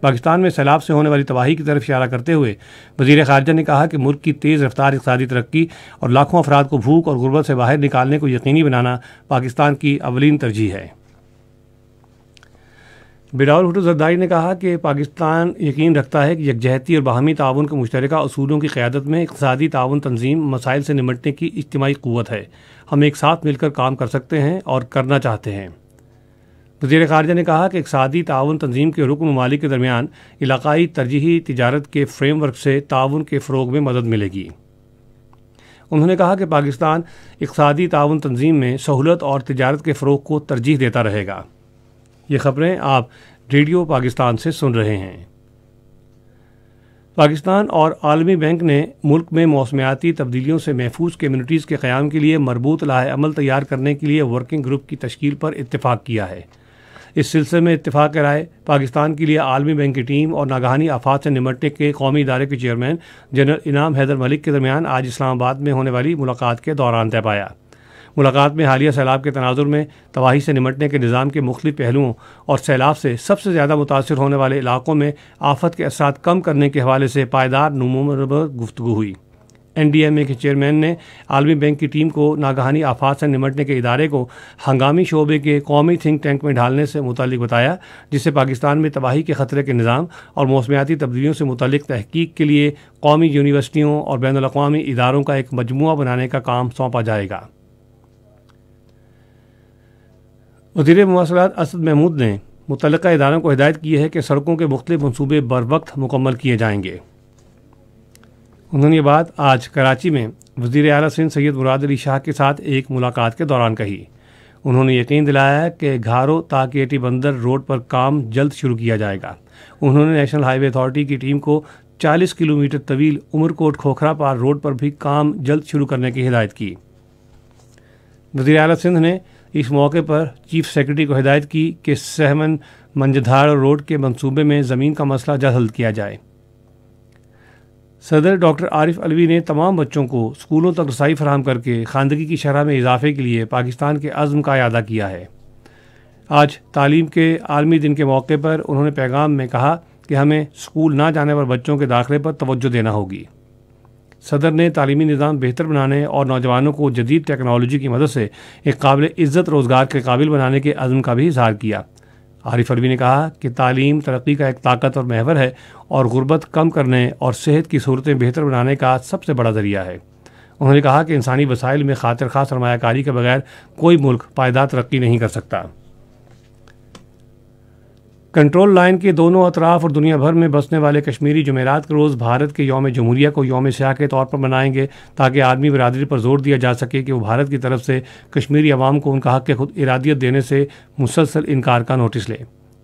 پاکستان میں سیلاب سے ہونے والی تباہی کی طرف اشارہ کرتے ہوئے وزیر خارجہ نے کہا کہ ملک کی تیز رفتار اقتصادی ترقی اور لاکھوں افراد کو بھوک اور غربت سے باہر نکالنے کو یقینی بنانا پاکستان کی اولین ترجیح ہے۔ بلاول بھٹو زرداری نے کہا کہ پاکستان یقین رکھتا ہے کہ یکجہتی اور باہمی تعاون کے مشترکہ اصولوں کی قیادت میں اقتصادی تعاون تنظیم مسائل سے نمٹنے کی اجتماعی قوت ہے۔ ہم ایک ساتھ مل کر کام کر سکتے ہیں اور کرنا چاہتے ہیں۔ وزیر خارجہ نے کہا کہ اقتصادی تعاون تنظیم کے رکن ممالک کے درمیان علاقائی ترجیحی تجارت کے فریم ورک سے تعاون کے فروغ میں مدد ملے گی۔ انہوں نے کہا کہ پاکستان اقتصادی تعاون تنظیم میں سہولت اور تجارت کے فروغ کو ترجیح دیتا رہے گا۔ یہ خبریں آپ ریڈیو پاکستان سے سن رہے ہیں۔ پاکستان اور عالمی بینک نے ملک میں موسمیاتی تبدیلیوں سے محفوظ کمیونٹیز کے قیام کے لیے مربوط لائحہ عمل تیار کرنے کے لیے ورکنگ گروپ کی تشکیل پر اتفاق کیا ہے۔ اس سلسلے میں اتفاق رائے پاکستان کے لیے عالمی بینک کی ٹیم اور ناگہانی آفات سے نمٹنے کے قومی ادارے کے چیئرمین جنرل انعام حیدر ملک کے درمیان آج اسلام آباد میں ہونے والی ملاقات کے دوران طے پایا۔ ملاقات میں حالیہ سیلاب کے تناظر میں تباہی سے نمٹنے کے نظام کے مختلف پہلوؤں اور سیلاب سے سب سے زیادہ متاثر ہونے والے علاقوں میں آفت کے اثرات کم کرنے کے حوالے سے پائیدار نمو پر گفتگو ہوئی۔ NDMA کے چیئرمین نے عالمی بینک کی ٹیم کو ناگہانی آفات سے نمٹنے کے ادارے کو ہنگامی شعبے کے قومی تھنک ٹینک میں ڈھالنے سے متعلق بتایا، جس سے پاکستان میں تباہی کے خطرے کے نظام اور موسمیاتی تبدیلیوں سے متعلق تحقیق کے لیے قومی یونیورسٹیوں اور بین الاقوامی اداروں کا ایک مجموعہ بنانے کا کام سونپا جائے گا۔ وزیر مواصلات اسد محمود نے متعلقہ اداروں کو ہدایت کی ہے کہ سڑکوں کے مختلف منصوبے بروقت مکمل کیے جائیں گے۔ انہوں نے یہ بات آج کراچی میں وزیر اعلیٰ سندھ سید مراد علی شاہ کے ساتھ ایک ملاقات کے دوران کہی۔ انہوں نے یقین دلایا کہ گھارو تا کیٹی بندر روڈ پر کام جلد شروع کیا جائے گا۔ انہوں نے نیشنل ہائی وے اتھارٹی کی ٹیم کو 40 کلومیٹر طویل عمرکوٹ کھوکھرا پار روڈ پر بھی کام جلد شروع کرنے کی ہدایت کی۔ وزیر اعلیٰ سندھ نے اس موقع پر چیف سیکرٹری کو ہدایت کی کہ سہمن منجدھار روڈ کے منصوبے میں زمین کا مسئلہ جلد حل کیا جائے۔ صدر ڈاکٹر عارف علوی نے تمام بچوں کو اسکولوں تک رسائی فراہم کر کے خواندگی کی شرح میں اضافے کے لیے پاکستان کے عزم کا اعادہ کیا ہے۔ آج تعلیم کے عالمی دن کے موقع پر انہوں نے پیغام میں کہا کہ ہمیں اسکول نہ جانے پر بچوں کے داخلے پر توجہ دینا ہوگی۔ صدر نے تعلیمی نظام بہتر بنانے اور نوجوانوں کو جدید ٹیکنالوجی کی مدد سے ایک قابل عزت روزگار کے قابل بنانے کے عزم کا بھی اظہار کیا۔ عارف علوی نے کہا کہ تعلیم ترقی کا ایک طاقتور محور ہے اور غربت کم کرنے اور صحت کی صورتیں بہتر بنانے کا سب سے بڑا ذریعہ ہے۔ انہوں نے کہا کہ انسانی وسائل میں خاطر خواہ سرمایہ کاری کے بغیر کوئی ملک پائیدار ترقی نہیں کر سکتا۔ کنٹرول لائن کے دونوں اطراف اور دنیا بھر میں بسنے والے کشمیری جمعرات کے روز بھارت کے یوم جمہوریہ کو یوم سیاہ کے طور پر منائیں گے، تاکہ عالمی برادری پر زور دیا جا سکے کہ وہ بھارت کی طرف سے کشمیری عوام کو ان کا حق خود ارادیت دینے سے مسلسل انکار کا نوٹس لے۔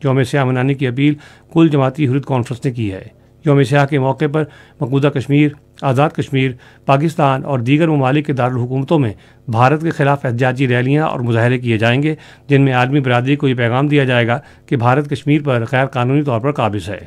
یوم سیاہ منانے کی اپیل کل جماعتی حریت کانفرنس نے کی ہے۔ یوم سیاہ کے موقع پر مقبوضہ کشمیر، آزاد کشمیر، پاکستان اور دیگر ممالک کے دارالحکومتوں میں بھارت کے خلاف احتجاجی ریلیاں اور مظاہرے کیے جائیں گے، جن میں عالمی برادری کو یہ پیغام دیا جائے گا کہ بھارت کشمیر پر غیر قانونی طور پر قابض ہے۔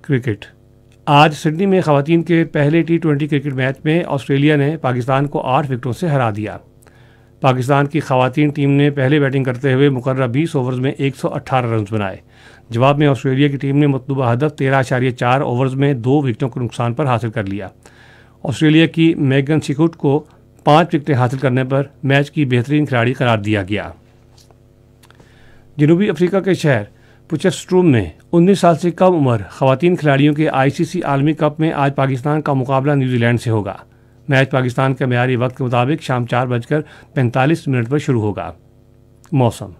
کرکٹ۔ آج سڈنی میں خواتین کے پہلے T20 کرکٹ میچ میں آسٹریلیا نے پاکستان کو 8 وکٹوں سے ہرا دیا۔ پاکستان کی خواتین ٹیم نے پہلے بیٹنگ کرتے ہوئے مقررہ 20 اوورز میں 118 رنز بنائے۔ جواب میں آسٹریلیا کی ٹیم نے مطلوبہ ہدف 13.4 اوورز میں 2 وکٹوں کے نقصان پر حاصل کر لیا۔ آسٹریلیا کی میگن سکوٹ کو 5 وکٹیں حاصل کرنے پر میچ کی بہترین کھلاڑی قرار دیا گیا۔ جنوبی افریقہ کے شہر پوچفسٹروم میں 19 سال سے کم عمر خواتین کھلاڑیوں کے ICC عالمی کپ میں آج پاکستان کا مقابلہ نیوزی لینڈ سے ہوگا۔ میچ پاکستان کے معیاری وقت کے مطابق شام 4:45 پر شروع ہوگا۔ موسم۔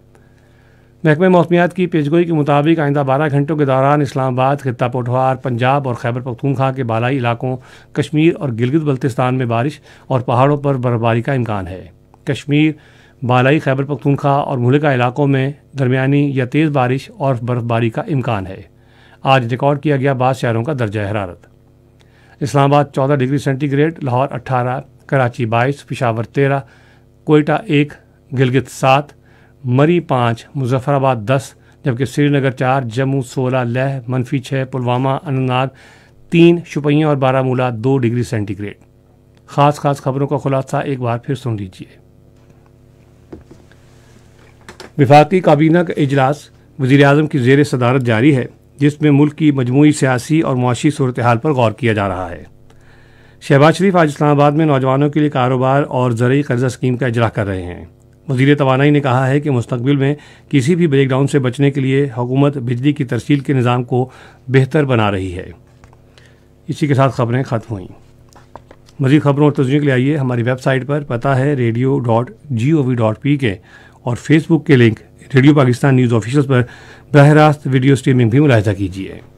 محکمہ موسمیات کی پیشگوئی کے مطابق آئندہ 12 گھنٹوں کے دوران اسلام آباد، خطہ پٹوار، پنجاب اور خیبر پختونخوا کے بالائی علاقوں، کشمیر اور گلگت بلتستان میں بارش اور پہاڑوں پر برف باری کا امکان ہے۔ کشمیر، بالائی خیبر پختونخوا اور مہلکہ علاقوں میں درمیانی یا تیز بارش اور برف باری کا امکان ہے۔ آج ریکارڈ کیا گیا بعض شہروں کا درجہ حرارت۔ Islamabad 14 degree centigrade, Lahore 18، Karachi 22، Peshawar 13، Quetta 1، Gilgit 7، Murree 5، Muzaffarabad 10، جبکہ سری نگر 4، جموں 16، لیہ -6، پلوامہ، اننت ناگ 3، شوپیاں اور بارہمولہ 2 ڈگری سینٹی گریڈ۔ خاص خبروں کا خلاصہ ایک بار پھر سن لیجیے۔ وفاقی کابینہ کا اجلاس وزیر اعظم کی زیر صدارت جاری ہے، جس میں ملک کی مجموعی سیاسی اور معاشی صورتحال پر غور کیا جا رہا ہے۔ شہباز شریف آج اسلام آباد میں نوجوانوں کے لیے کاروبار اور زرعی قرضہ اسکیم کا اجرا کر رہے ہیں۔ وزیر توانائی نے کہا ہے کہ مستقبل میں کسی بھی بریک ڈاؤن سے بچنے کے لیے حکومت بجلی کی ترسیل کے نظام کو بہتر بنا رہی ہے۔ اسی کے ساتھ خبریں ختم ہوئیں۔ مزید خبروں اور تصویروں کے لیے آئیے ہماری ویب سائٹ پر، پتہ ہے radio.gov.pk، اور فیس بک کے link radio Pakistan news official پر براہ راست ویڈیو سٹریمنگ بھی ملاحظہ کیجیے۔